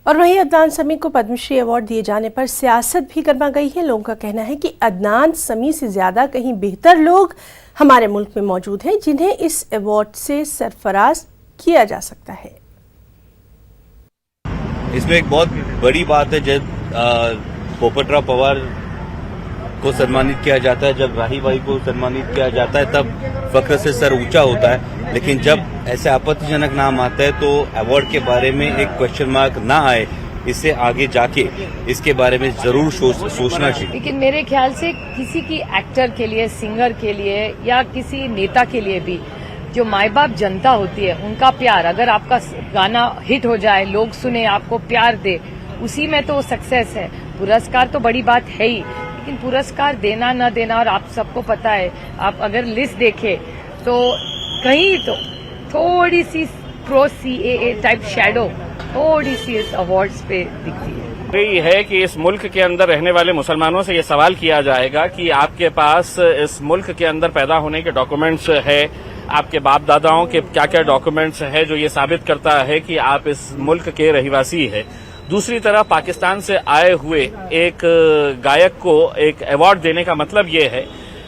और वहीं अदनान समी को पद्मश्री अवार्ड दिए जाने पर सियासत भी गर्मा गई है। लोगों का कहना है कि अदनान समी से ज्यादा कहीं बेहतर लोग हमारे मुल्क में मौजूद हैं जिन्हें इस अवार्ड से सरफराज किया जा सकता है। इसमें एक बहुत बड़ी बात है, जब पोपटराव पवार को सम्मानित किया जाता है, जब राही भाई को सम्मानित किया जाता है, तब फख्र से सर ऊंचा होता है। लेकिन जब ऐसे आपत्तिजनक नाम आता है तो अवार्ड के बारे में एक क्वेश्चन मार्क ना आए, इससे आगे जाके इसके बारे में जरूर सोचना चाहिए। लेकिन मेरे ख्याल से किसी की एक्टर के लिए, सिंगर के लिए या किसी नेता के लिए भी जो माई बाप जनता होती है, उनका प्यार, अगर आपका गाना हिट हो जाए, लोग सुने, आपको प्यार दे, उसी में तो सक्सेस है। पुरस्कार तो बड़ी बात है ही, लेकिन पुरस्कार देना न देना, और आप सबको पता है, आप अगर लिस्ट देखें तो कहीं तो थोड़ी सी प्रो CAA टाइप शैडो थोड़ी सी इस अवार्ड्स पे दिखती है। यही है कि इस मुल्क के अंदर रहने वाले मुसलमानों से ये सवाल किया जाएगा कि आपके पास इस मुल्क के अंदर पैदा होने के डॉक्यूमेंट्स है, आपके बाप दादाओं के क्या क्या डॉक्यूमेंट्स है जो ये साबित करता है कि आप इस मुल्क के रहिवासी है। दूसरी तरफ पाकिस्तान से आए हुए एक गायक को एक अवार्ड देने का मतलब ये है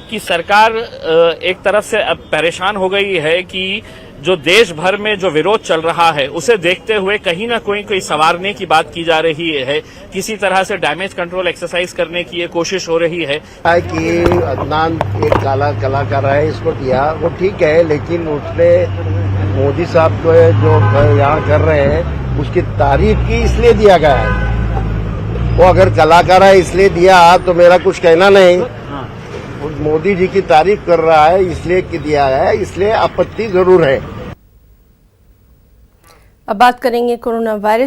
कि सरकार एक तरफ से अब परेशान हो गई है कि जो देश भर में जो विरोध चल रहा है उसे देखते हुए कहीं ना कोई संवारने की बात की जा रही है, किसी तरह से डैमेज कंट्रोल एक्सरसाइज करने की ये कोशिश हो रही है। कि अदनान एक काला कलाकार है, इसको दिया वो ठीक है, लेकिन उसने मोदी साहब को जो यहाँ कर रहे हैं उसकी तारीफ की इसलिए दिया गया है। वो अगर कलाकार है इसलिए दिया तो मेरा कुछ कहना नहीं, मोदी जी की तारीफ कर रहा है इसलिए दिया है, इसलिए आपत्ति जरूर है। अब बात करेंगे कोरोना वायरस